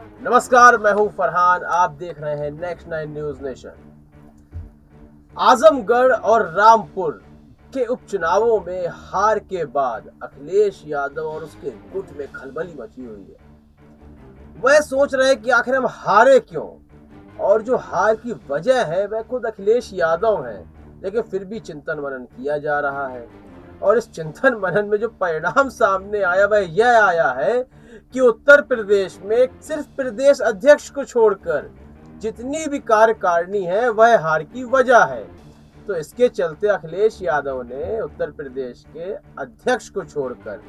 नमस्कार, मैं हूं फरहान। आप देख रहे हैं नेक्स्ट 9 न्यूज नेशन। आजमगढ़ और रामपुर के उपचुनावों में हार के बाद अखिलेश यादव और उसके गुट में खलबली मची हुई है। वह सोच रहे हैं कि आखिर हम हारे क्यों, और जो हार की वजह है वह खुद अखिलेश यादव हैं। लेकिन फिर भी चिंतन मनन किया जा रहा है, और इस चिंतन मनन में जो परिणाम सामने आया वह यह आया है कि उत्तर प्रदेश में सिर्फ प्रदेश अध्यक्ष को छोड़कर जितनी भी कार्यकारिणी है वह हार की वजह है। तो इसके चलते अखिलेश यादव ने उत्तर प्रदेश के अध्यक्ष को छोड़कर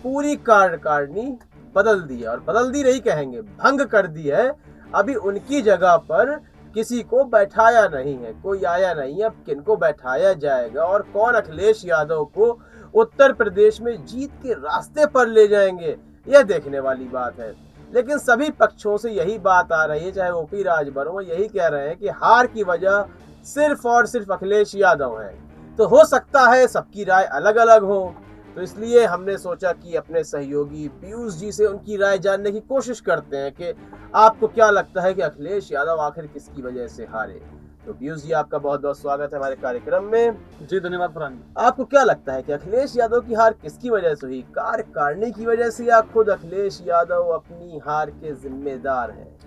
पूरी कार्यकारिणी बदल दी है, और बदल दी नहीं कहेंगे, भंग कर दी है। अभी उनकी जगह पर किसी को बैठाया नहीं है, कोई आया नहीं। अब किनको बैठाया जाएगा और कौन अखिलेश यादव को उत्तर प्रदेश में जीत के रास्ते पर ले जाएंगे, यह देखने वाली बात है। लेकिन सभी पक्षों से यही बात आ रही है, चाहे ओपी राजभर हो, यही कह रहे हैं कि हार की वजह सिर्फ और सिर्फ अखिलेश यादव है। तो हो सकता है सबकी राय अलग अलग हो, तो इसलिए हमने सोचा कि अपने सहयोगी पीयूष जी से उनकी राय जानने की कोशिश करते हैं कि आपको क्या लगता है कि अखिलेश यादव आखिर किसकी वजह से हारे। तो पीयूष जी, आपका बहुत बहुत स्वागत है हमारे कार्यक्रम में। जी धन्यवाद फरहान जी। आपको क्या लगता है कि अखिलेश यादव की हार किसकी वजह से हुई, कार्यकारिणी की वजह से, या खुद अखिलेश यादव अपनी हार के जिम्मेदार हैं?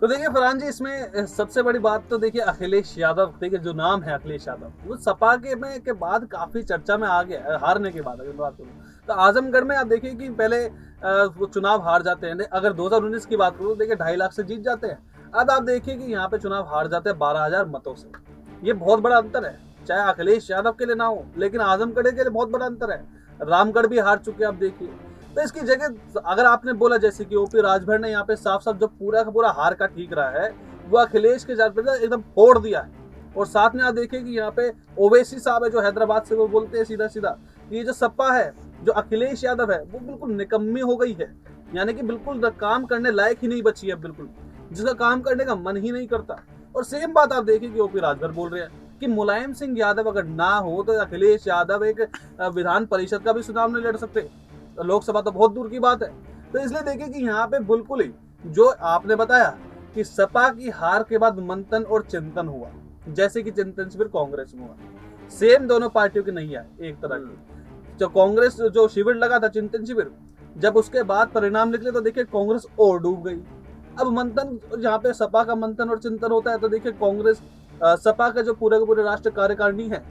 तो देखिए फरहान जी, इसमें सबसे बड़ी बात तो देखिए अखिलेश यादव, देखिए जो नाम है अखिलेश यादव, वो सपा के बाद काफी चर्चा में आ गया हारने के बाद। अगर बात करूँ तो आजमगढ़ में आप देखिए कि पहले वो चुनाव हार जाते हैं। अगर 2019 की बात करूँ, देखिए 2.5 लाख से जीत जाते हैं। अब आप देखिए कि यहाँ पे चुनाव हार जाते हैं 12,000 मतों से। ये बहुत बड़ा अंतर है, चाहे अखिलेश यादव के लिए ना हो, लेकिन आजमगढ़ के लिए बहुत बड़ा अंतर है। रामगढ़ भी हार चुके हैं, आप देखिए। तो इसकी जगह अगर आपने बोला जैसे कि ओपी राजभर ने यहाँ पे साफ साफ जो पूरा का पूरा हार का ठीक रहा है, वो अखिलेश के जात पे एकदम फोड़ दिया है। और साथ में आप देखिए कि यहाँ पे ओवैसी साहब है जो हैदराबाद से, वो बोलते हैं सीधा सीधा ये जो सपा है, जो अखिलेश यादव है, वो बिल्कुल निकम्मी हो गई है। यानी कि बिल्कुल काम करने लायक ही नहीं बची है, बिल्कुल जिसका काम करने का मन ही नहीं करता। और सेम बात आप देखिए कि ओपी राजभर बोल रहे हैं कि मुलायम सिंह यादव अगर ना हो तो अखिलेश यादव एक विधान परिषद का भी चुनाव नहीं लड़ सकते, लोकसभा तो बहुत दूर की बात है। तो इसलिए देखिए कि यहाँ पे बिल्कुल ही जो आपने बताया कि सपा की हार के बाद मंथन और चिंतन हुआ, जैसे कि चिंतन शिविर कांग्रेस में हुआ, सेम दोनों पार्टियों की नहीं है एक तरह की। जो कांग्रेस जो शिविर लगा था, चिंतन शिविर, जब उसके बाद परिणाम निकले तो देखिए कांग्रेस और डूब गई। अब मंथन, जहाँ पे सपा का मंथन और चिंतन होता है, तो देखिए कांग्रेस सपा का जो पूरे के पूरे राष्ट्र कार्यकारिणी है,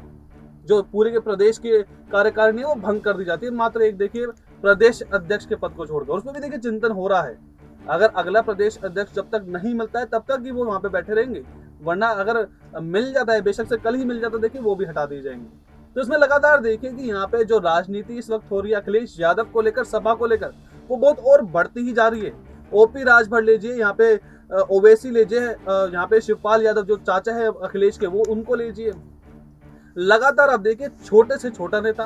जो पूरे के प्रदेश की कार्यकारिणी है, वो भंग कर दी जाती है। मात्र एक देखिए प्रदेश अध्यक्ष के पद को छोड़कर, उसमें भी देखिए चिंतन हो रहा है। अगर अगला प्रदेश अध्यक्ष जब तक नहीं मिलता है तब तक ही वो वहां पे बैठे रहेंगे, वरना अगर मिल जाता है, बेशक से कल ही मिल जाता है, देखिए वो भी हटा दिए जाएंगे। तो इसमें लगातार देखिए कि यहाँ पे जो राजनीति इस वक्त हो रही है अखिलेश यादव को लेकर, सपा को लेकर, वो बहुत और बढ़ती ही जा रही है। ओपी राजभर लीजिए, यहाँ पे ओवैसी लीजिए, यहाँ पे शिवपाल यादव जो चाचा है अखिलेश के, वो उनको लीजिए। लगातार आप देखिए छोटे से छोटा नेता,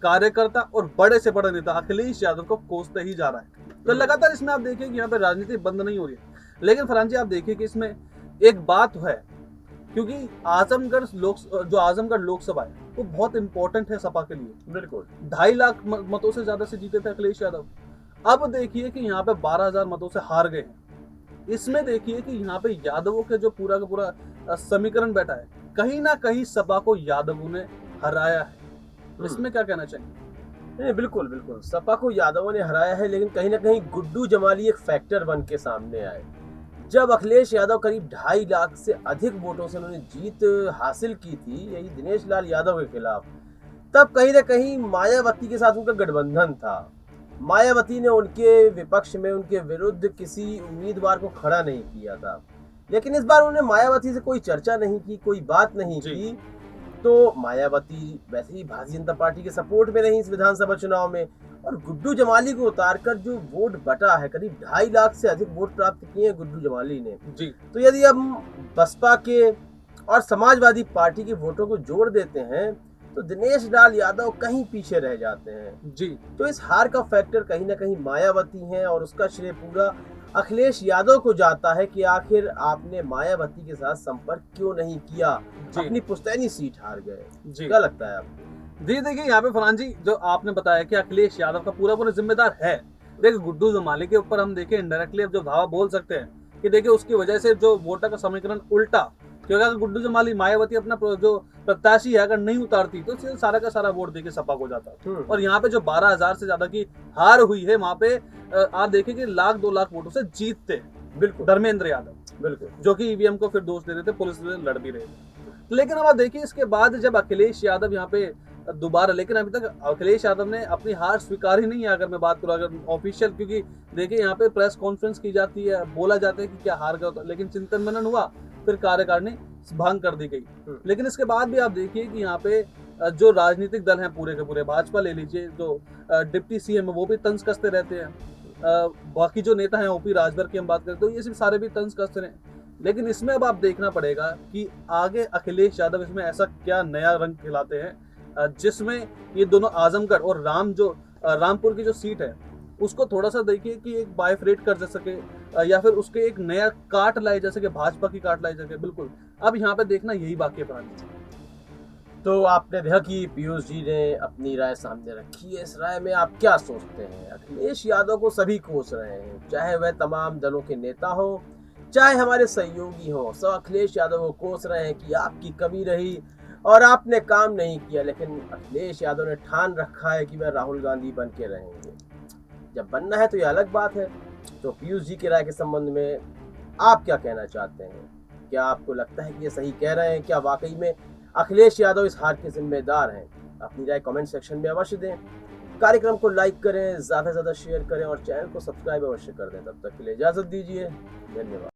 कार्यकर्ता और बड़े से बड़ा नेता अखिलेश यादव को कोसते ही जा रहा है। तो लगातार इसमें आप देखिए कि यहाँ पे राजनीति बंद नहीं हो रही है। लेकिन फरहान जी, आप देखिए कि इसमें एक बात है, क्योंकि आजमगढ़ लोकसभा है वो बहुत इंपॉर्टेंट है सपा के लिए। बिल्कुल 2.5 लाख मतों से ज्यादा से जीते थे अखिलेश यादव। अब देखिए कि यहाँ पे 12,000 मतों से हार गए। इसमें देखिए कि यहाँ पे यादवों के जो पूरा का पूरा समीकरण बैठा है, कहीं ना कहीं सपा को यादवों ने हराया है। इसमें क्या कहना चाहिए? नहीं, बिल्कुल बिल्कुल सपा को यादवों ने हराया है, लेकिन कहीं ना कहीं गुड्डू जमाली एक फैक्टर बन के सामने आए। जब अखिलेश यादव करीब 2.5 लाख से अधिक वोटों से उन्होंने जीत हासिल की थी, यही दिनेश लाल यादव के खिलाफ, तब कहीं ना कहीं मायावती के साथ उनका गठबंधन था। मायावती ने उनके विपक्ष में उनके विरुद्ध किसी उम्मीदवार को खड़ा नहीं किया था। लेकिन इस बार उन्होंने मायावती से कोई चर्चा नहीं की, कोई बात नहीं की। तो मायावती वैसे ही भारतीय जनता पार्टी के सपोर्ट में रही इस विधानसभा चुनाव में, और गुड्डू जमाली को उतारकर जो वोट बटा है, करीब 2.5 लाख से अधिक वोट प्राप्त किए हैं गुड्डू जमाली ने जी। तो यदि हम बसपा के और समाजवादी पार्टी के वोटों को जोड़ देते हैं तो दिनेश लाल यादव कहीं पीछे रह जाते हैं जी। तो इस हार का फैक्टर कहीं ना कहीं मायावती है, और उसका श्रेय पूरा अखिलेश यादव को जाता है कि आखिर आपने मायावती के साथ संपर्क क्यों नहीं किया, अपनी पुश्तैनी सीट हार गए। क्या लगता है आपको? जी देखिए, यहाँ पे फरहान जी जो आपने बताया कि अखिलेश यादव का पूरा पूरा जिम्मेदार है, देखिए गुड्डू जमाली के ऊपर हम देखें इनडायरेक्टली अब जो धावा बोल सकते हैं कि देखिए उसकी वजह से जो वोटर का समीकरण उल्टा, क्योंकि अगर गुड्डू जमाली मायावती अपना जो प्रत्याशी है अगर नहीं उतारती तो सिर्फ सारा का सारा वोट देके सपा को जाता। और यहाँ पे जो 12,000 से ज्यादा की हार हुई है वहां पे आप देखिए कि 1-2 लाख वोटों से जीतते बिल्कुल धर्मेंद्र यादव, बिल्कुल, जो कि ईवीएम को फिर दोष दे रहे थे, पुलिस से लड़ भी रहे थे। लेकिन अब आप देखिए इसके बाद जब अखिलेश यादव यहाँ पे दोबारा, लेकिन अभी तक अखिलेश यादव ने अपनी हार स्वीकार ही नहीं है अगर मैं बात करूँ अगर ऑफिशियल, क्योंकि देखिए यहाँ पे प्रेस कॉन्फ्रेंस की जाती है, बोला जाता है कि क्या हार गया, लेकिन चिंतन मनन हुआ, फिर कार्यकारिणी भंग कर दी गई। लेकिन इसके बाद भी आप देखिए कि यहाँ पे जो राजनीतिक दल हैं पूरे के पूरे, भाजपा ले लीजिए, जो डिप्टी सीएम है वो भी तंज कसते रहते हैं, बाकी जो नेता हैं ओपी राजभर की हम बात करते तो ये सिर्फ सारे भी तंज कसते रहे। लेकिन इसमें अब आप देखना पड़ेगा कि आगे अखिलेश यादव इसमें ऐसा क्या नया रंग खिलाते हैं जिसमें ये दोनों आजमगढ़ और रामपुर की जो सीट है उसको थोड़ा सा देखिए कि एक बाइफरेट कर सके या फिर उसके एक नया काट लाए, जैसे कि भाजपा की काट लाई सके। बिल्कुल अब यहाँ पे देखना यही बाकी है प्राणी। तो आपने देखा कि पीयूष जी ने अपनी राय सामने रखी है। इस राय में आप क्या सोचते हैं? अखिलेश यादव को सभी कोस रहे हैं, चाहे वह तमाम दलों के नेता हो, चाहे हमारे सहयोगी हो, सब अखिलेश यादव को कोस रहे हैं कि आपकी कमी रही और आपने काम नहीं किया। लेकिन अखिलेश यादव ने ठान रखा है कि वह राहुल गांधी बन के रहेंगे। जब बनना है तो ये अलग बात है। तो पीयूष जी की राय के संबंध में आप क्या कहना चाहते हैं? क्या आपको लगता है कि ये सही कह रहे हैं? क्या वाकई में अखिलेश यादव इस हार के जिम्मेदार हैं? अपनी राय कमेंट सेक्शन में अवश्य दें। कार्यक्रम को लाइक करें, ज़्यादा से ज़्यादा शेयर करें और चैनल को सब्सक्राइब अवश्य कर दें। तब तक के लिए इजाज़त दीजिए। धन्यवाद।